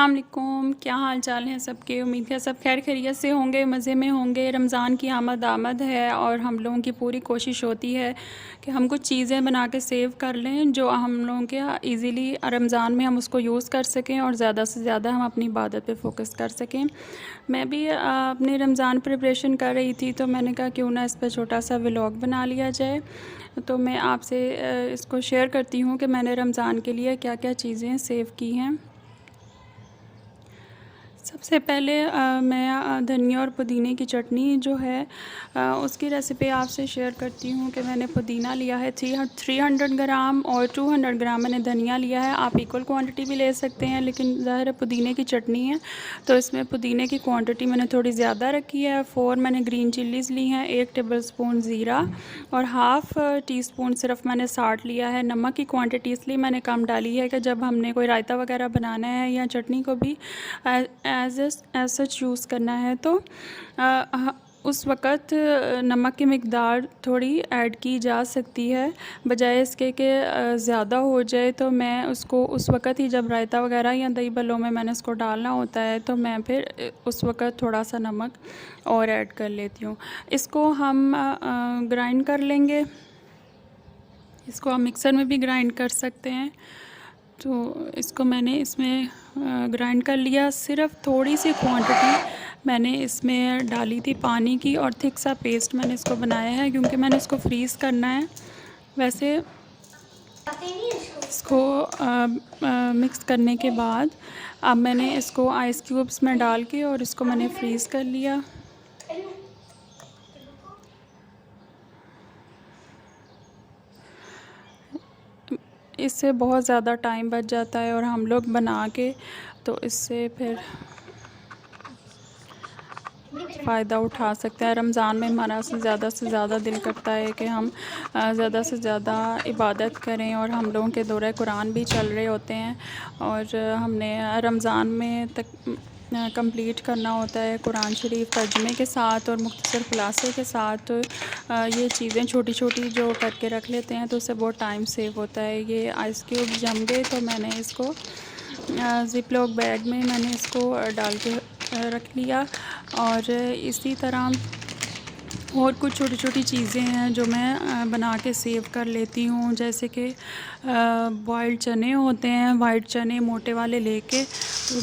अस्सलाम वालेकुम, क्या हाल चाल हैं सबके। उम्मीद है सब खैर खैरियत से होंगे, मज़े में होंगे। रमज़ान की आमद है और हम लोगों की पूरी कोशिश होती है कि हम कुछ चीज़ें बना के सेव कर लें जो हम लोगों के इजीली रमज़ान में हम उसको यूज़ कर सकें और ज़्यादा से ज़्यादा हम अपनी इबादत पे फोकस कर सकें। मैं भी अपने रमज़ान प्रिपरेशन कर रही थी तो मैंने कहा क्यों ना इस पर छोटा सा व्लॉग बना लिया जाए। तो मैं आपसे इसको शेयर करती हूँ कि मैंने रमज़ान के लिए क्या क्या चीज़ें सेव की हैं। सबसे पहले मैं धनिया और पुदीने की चटनी जो है उसकी रेसिपी आपसे शेयर करती हूँ कि मैंने पुदीना लिया है 300 ग्राम और 200 ग्राम मैंने धनिया लिया है। आप इक्वल क्वांटिटी भी ले सकते हैं, लेकिन ज़ाहिर है पुदीने की चटनी है तो इसमें पुदीने की क्वांटिटी मैंने थोड़ी ज़्यादा रखी है। 4 मैंने ग्रीन चिल्लीज़ ली हैं, 1 टेबलस्पून ज़ीरा और हाफ़ टी स्पून सिर्फ मैंने साल्ट लिया है। नमक की क्वांटिटी इसलिए मैंने कम डाली है कि जब हमने कोई रायता वगैरह बनाना है या चटनी को भी एज सच यूज़ करना है तो उस वक़्त नमक की मिक़दार थोड़ी ऐड की जा सकती है, बजाय इसके कि ज़्यादा हो जाए। तो मैं उसको उस वक़्त ही जब रायता वगैरह या दही बल्लों में मैंने उसको डालना होता है तो मैं फिर उस वक़्त थोड़ा सा नमक और ऐड कर लेती हूँ। इसको हम ग्राइंड कर लेंगे, इसको हम मिक्सर में भी ग्राइंड कर सकते हैं। तो इसको मैंने इसमें ग्राइंड कर लिया। सिर्फ थोड़ी सी क्वांटिटी मैंने इसमें डाली थी पानी की और थिक सा पेस्ट मैंने इसको बनाया है क्योंकि मैंने इसको फ्रीज़ करना है। वैसे इसको मिक्स करने के बाद अब मैंने इसको आइस क्यूब्स में डाल के और इसको मैंने फ्रीज़ कर लिया। इससे बहुत ज़्यादा टाइम बच जाता है और हम लोग बना के तो इससे फिर फ़ायदा उठा सकते हैं। रमज़ान में हमारा से ज़्यादा दिल करता है कि हम ज़्यादा से ज़्यादा इबादत करें और हम लोगों के दौरे कुरान भी चल रहे होते हैं और हमने रमज़ान में तक कंप्लीट करना होता है कुरान शरीफ तर्जुमे के साथ और मुख्तसर खुलासे के साथ। ये चीज़ें छोटी छोटी जो करके रख लेते हैं तो उससे बहुत टाइम सेव होता है। ये आइस क्यूब जम गए तो मैंने इसको ज़िप लॉक बैग में मैंने इसको डाल के रख लिया। और इसी तरह और कुछ छोटी छोटी चीज़ें हैं जो मैं बना के सेव कर लेती हूँ, जैसे कि बॉइल्ड चने होते हैं, वाइट चने मोटे वाले लेके,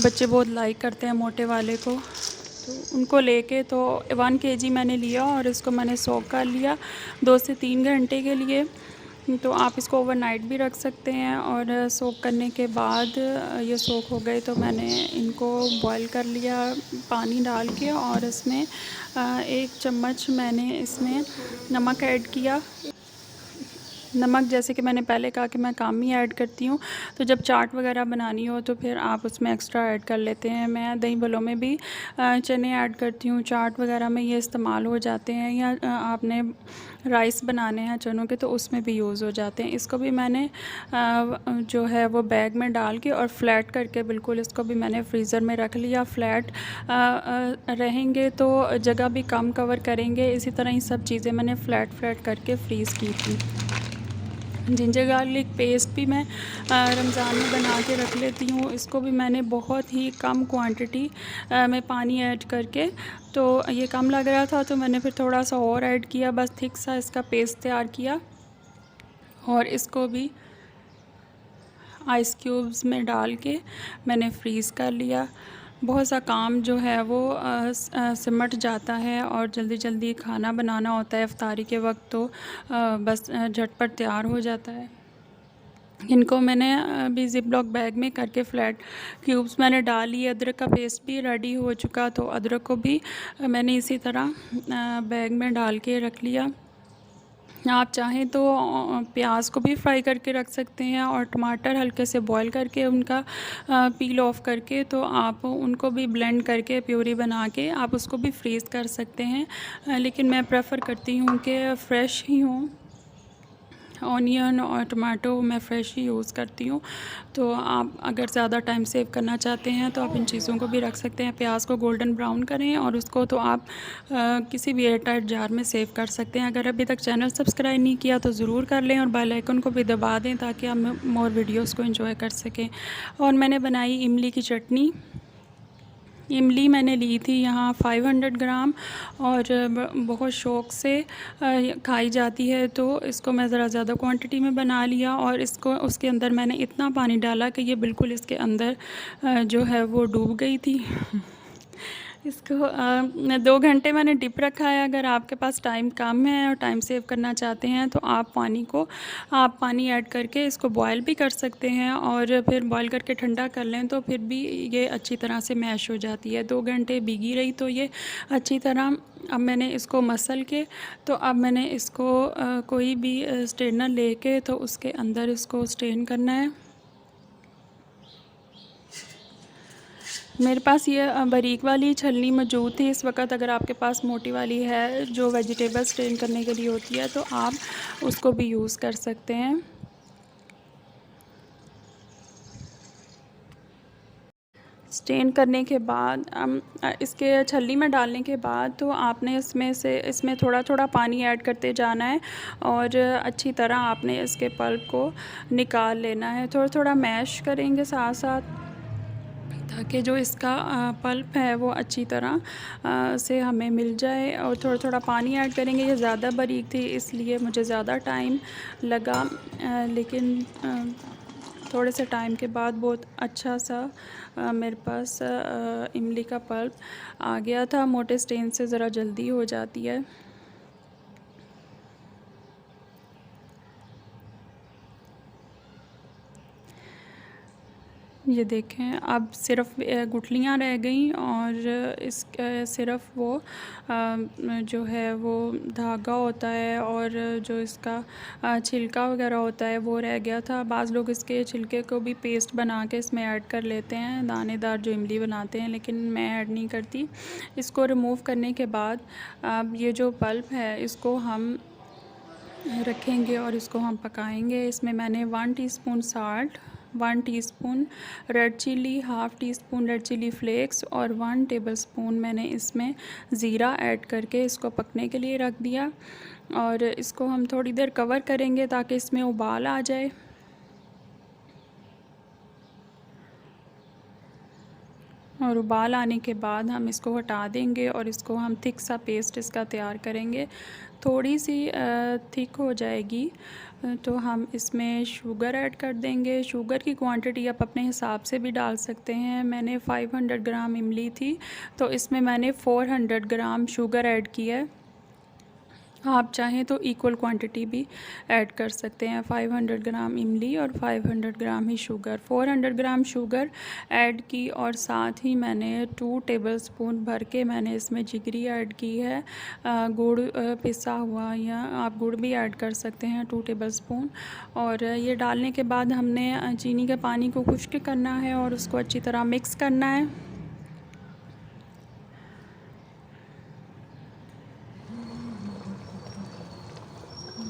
बच्चे बहुत लाइक करते हैं मोटे वाले को, तो उनको लेके तो 1 केजी मैंने लिया और इसको मैंने सोक कर लिया 2 से 3 घंटे के लिए। तो आप इसको ओवरनाइट भी रख सकते हैं और सोक करने के बाद ये सोक हो गए तो मैंने इनको बॉईल कर लिया पानी डाल के और इसमें 1 चम्मच मैंने इसमें नमक ऐड किया। नमक जैसे कि मैंने पहले कहा कि मैं कम ही ऐड करती हूँ, तो जब चाट वगैरह बनानी हो तो फिर आप उसमें एक्स्ट्रा ऐड कर लेते हैं। मैं दही भल्लों में भी चने ऐड करती हूँ, चाट वगैरह में ये इस्तेमाल हो जाते हैं, या आपने राइस बनाने हैं चनों के तो उसमें भी यूज़ हो जाते हैं। इसको भी मैंने जो है वो बैग में डाल के और फ्लैट करके बिल्कुल इसको भी मैंने फ्रीज़र में रख लिया। फ्लैट रहेंगे तो जगह भी कम कवर करेंगे। इसी तरह ये सब चीज़ें मैंने फ्लैट करके फ्रीज़ की थी। जिंजर गार्लिक पेस्ट भी मैं रमज़ान में बना के रख लेती हूँ। इसको भी मैंने बहुत ही कम क्वांटिटी में पानी ऐड करके, तो ये कम लग रहा था तो मैंने फिर थोड़ा सा और ऐड किया, बस थिक सा इसका पेस्ट तैयार किया और इसको भी आइस क्यूब्स में डाल के मैंने फ्रीज़ कर लिया। बहुत सा काम जो है वो सिमट जाता है और जल्दी जल्दी खाना बनाना होता है इफ्तारी के वक्त, तो बस झटपट तैयार हो जाता है। इनको मैंने अभी ज़िप लॉक बैग में करके फ्लैट क्यूब्स मैंने डाल लिए। अदरक का पेस्ट भी रेडी हो चुका, तो अदरक को भी मैंने इसी तरह बैग में डाल के रख लिया। आप चाहें तो प्याज को भी फ्राई करके रख सकते हैं और टमाटर हल्के से बॉईल करके उनका पील ऑफ करके तो आप उनको भी ब्लेंड करके प्यूरी बना के आप उसको भी फ्रीज़ कर सकते हैं। लेकिन मैं प्रेफर करती हूँ कि फ़्रेश ही हों ऑनियन और टमाटो मैं फ़्रेश ही यूज़ करती हूँ। तो आप अगर ज़्यादा टाइम सेव करना चाहते हैं तो आप इन चीज़ों को भी रख सकते हैं। प्याज को गोल्डन ब्राउन करें और उसको तो आप किसी भी एयर टाइट जार में सेव कर सकते हैं। अगर अभी तक चैनल सब्सक्राइब नहीं किया तो ज़रूर कर लें और बेल आइकन को भी दबा दें ताकि आप मोर वीडियोज़ को एंजॉय कर सकें। और मैंने बनाई इमली की चटनी। इमली मैंने ली थी यहाँ 500 ग्राम और बहुत शौक़ से खाई जाती है, तो इसको मैं ज़रा ज़्यादा क्वांटिटी में बना लिया और इसको उसके अंदर मैंने इतना पानी डाला कि ये बिल्कुल इसके अंदर जो है वो डूब गई थी। इसको 2 घंटे मैंने डिप रखा है। अगर आपके पास टाइम कम है और टाइम सेव करना चाहते हैं तो आप पानी ऐड करके इसको बॉयल भी कर सकते हैं और फिर बॉयल करके ठंडा कर लें तो फिर भी ये अच्छी तरह से मैश हो जाती है। 2 घंटे भीगी रही तो ये अच्छी तरह। अब मैंने इसको मसल के तो अब मैंने इसको कोई भी स्ट्रेनर लेके तो उसके अंदर इसको स्ट्रेन करना है। मेरे पास ये बारीक वाली छलनी मौजूद थी इस वक्त। अगर आपके पास मोटी वाली है जो वेजिटेबल स्ट्रेन करने के लिए होती है तो आप उसको भी यूज़ कर सकते हैं। स्ट्रेन करने के बाद इसके छलनी में डालने के बाद तो आपने इसमें थोड़ा थोड़ा पानी ऐड करते जाना है और अच्छी तरह आपने इसके पल्प को निकाल लेना है। थोड़ा थोड़ा मैश करेंगे साथ साथ ताकि जो इसका पल्प है वो अच्छी तरह से हमें मिल जाए। और थोड़ा थोड़ा पानी ऐड करेंगे। ये ज़्यादा बारीक थी इसलिए मुझे ज़्यादा टाइम लगा, लेकिन थोड़े से टाइम के बाद बहुत अच्छा सा मेरे पास इमली का पल्प आ गया था। मोटे स्ट्रेन से ज़रा जल्दी हो जाती है। ये देखें अब सिर्फ गुठलियाँ रह गई और सिर्फ वो जो है वो धागा होता है और जो इसका छिलका वगैरह होता है वो रह गया था। बाज़ लोग इसके छिलके को भी पेस्ट बना के इसमें ऐड कर लेते हैं, दानेदार जो इमली बनाते हैं, लेकिन मैं ऐड नहीं करती। इसको रिमूव करने के बाद अब ये जो पल्प है इसको हम रखेंगे और इसको हम पकाएंगे। इसमें मैंने 1 teaspoon salt, 1 teaspoon red chilli, half teaspoon red chilli flakes और 1 टेबलस्पून मैंने इसमें ज़ीरा ऐड करके इसको पकने के लिए रख दिया। और इसको हम थोड़ी देर कवर करेंगे ताकि इसमें उबाल आ जाए। और उबाल आने के बाद हम इसको हटा देंगे और इसको हम थिक सा पेस्ट इसका तैयार करेंगे। थोड़ी सी थिक हो जाएगी तो हम इसमें शुगर ऐड कर देंगे। शुगर की क्वांटिटी आप अपने हिसाब से भी डाल सकते हैं। मैंने 500 ग्राम इमली थी तो इसमें मैंने 400 ग्राम शुगर ऐड किया है। आप चाहें तो इक्वल क्वांटिटी भी ऐड कर सकते हैं। 500 ग्राम इमली और 500 ग्राम ही शुगर, 400 ग्राम शुगर ऐड की और साथ ही मैंने 2 टेबलस्पून भर के मैंने इसमें जिगरी ऐड की है, गुड़ पिसा हुआ, या आप गुड़ भी ऐड कर सकते हैं 2 टेबलस्पून। और ये डालने के बाद हमने चीनी के पानी को खुश्क करना है और उसको अच्छी तरह मिक्स करना है।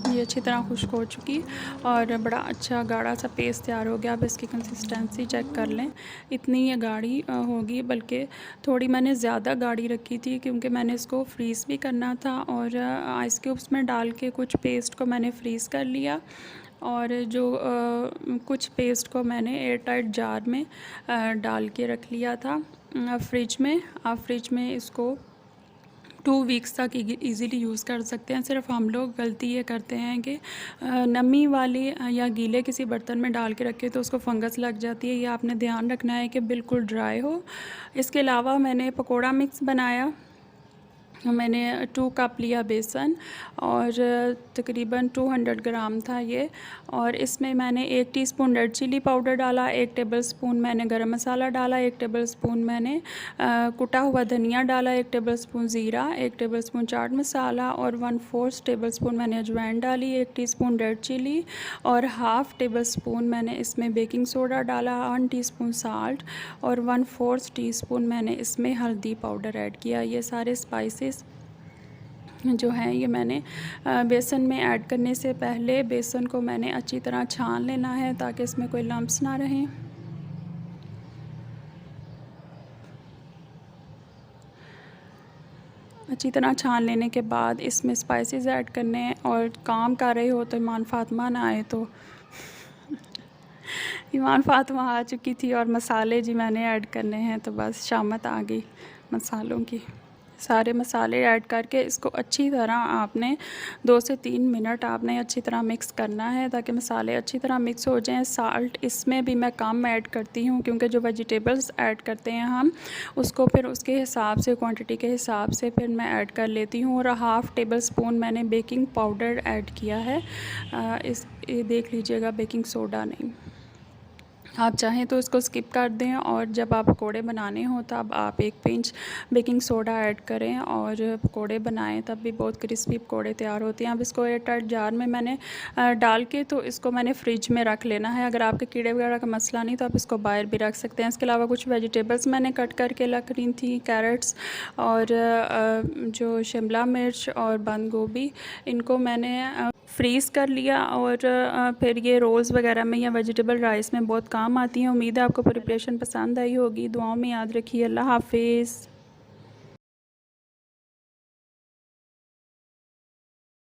ये अच्छी तरह खुश्क हो चुकी और बड़ा अच्छा गाढ़ा सा पेस्ट तैयार हो गया। अब इसकी कंसिस्टेंसी चेक कर लें, इतनी ये गाढ़ी होगी, बल्कि थोड़ी मैंने ज़्यादा गाढ़ी रखी थी क्योंकि मैंने इसको फ्रीज़ भी करना था। और आइस क्यूब्स में डाल के कुछ पेस्ट को मैंने फ्रीज़ कर लिया और जो कुछ पेस्ट को मैंने एयर टाइट जार में डाल के रख लिया था फ्रिज में। आप फ्रिज में इसको 2 वीक्स तक इजीली यूज़ कर सकते हैं। सिर्फ हम लोग गलती ये करते हैं कि नमी वाली या गीले किसी बर्तन में डाल के रखें तो उसको फंगस लग जाती है। ये आपने ध्यान रखना है कि बिल्कुल ड्राई हो। इसके अलावा मैंने पकोड़ा मिक्स बनाया। मैंने 2 कप लिया बेसन और तकरीबन 200 ग्राम था ये। और इसमें मैंने 1 टीस्पून रेड चिली पाउडर डाला, 1 टेबलस्पून मैंने गरम मसाला डाला, 1 टेबलस्पून मैंने कुटा हुआ धनिया डाला, 1 टेबलस्पून ज़ीरा, 1 टेबलस्पून चाट मसाला और 1/4 टेबलस्पून मैंने अजवाइन डाली, 1 टीस्पून रेड चिली और हाफ़ टेबलस्पून मैंने इसमें बेकिंग सोडा डाला, 1 टीस्पून साल्ट और 1/4 टीस्पून मैंने इसमें हल्दी पाउडर ऐड किया। ये सारे स्पाइसेस जो है ये मैंने बेसन में ऐड करने से पहले बेसन को मैंने अच्छी तरह छान लेना है ताकि इसमें कोई लम्प्स ना रहें। अच्छी तरह छान लेने के बाद इसमें स्पाइसेस ऐड करने हैं, और काम कर रहे हो तो ईमान फ़ातिमा ना आए तो ईमान फ़ातिमा आ चुकी थी और मसाले जी मैंने ऐड करने हैं, तो बस शामत आ गई मसालों की। सारे मसाले ऐड करके इसको अच्छी तरह आपने 2 से 3 मिनट आपने अच्छी तरह मिक्स करना है ताकि मसाले अच्छी तरह मिक्स हो जाएं। साल्ट इसमें भी मैं कम ऐड करती हूँ क्योंकि जो वेजिटेबल्स ऐड करते हैं हम उसको फिर उसके हिसाब से, क्वांटिटी के हिसाब से फिर मैं ऐड कर लेती हूँ। और हाफ़ टेबल स्पून मैंने बेकिंग पाउडर ऐड किया है। ये देख लीजिएगा, बेकिंग सोडा नहीं। आप चाहें तो इसको स्किप कर दें, और जब आप पकोड़े बनाने हो तब आप 1 पिंच बेकिंग सोडा ऐड करें और पकोड़े बनाएं, तब भी बहुत क्रिस्पी पकोड़े तैयार होते हैं। अब इसको एयरटाइट जार में मैंने डाल के तो इसको मैंने फ्रिज में रख लेना है। अगर आपके कीड़े वगैरह का मसला नहीं तो आप इसको बाहर भी रख सकते हैं। इसके अलावा कुछ वेजिटेबल्स मैंने कट करके रख रही थी, कैरेट्स और जो शिमला मिर्च और बंद गोभी, इनको मैंने फ्रीज़ कर लिया और फिर ये रोल्स वगैरह में या वेजिटेबल राइस में बहुत काम आती हैं। उम्मीद है आपको प्रिपरेशन पसंद आई होगी। दुआओं में याद रखिए। अल्लाह हाफ़िज़।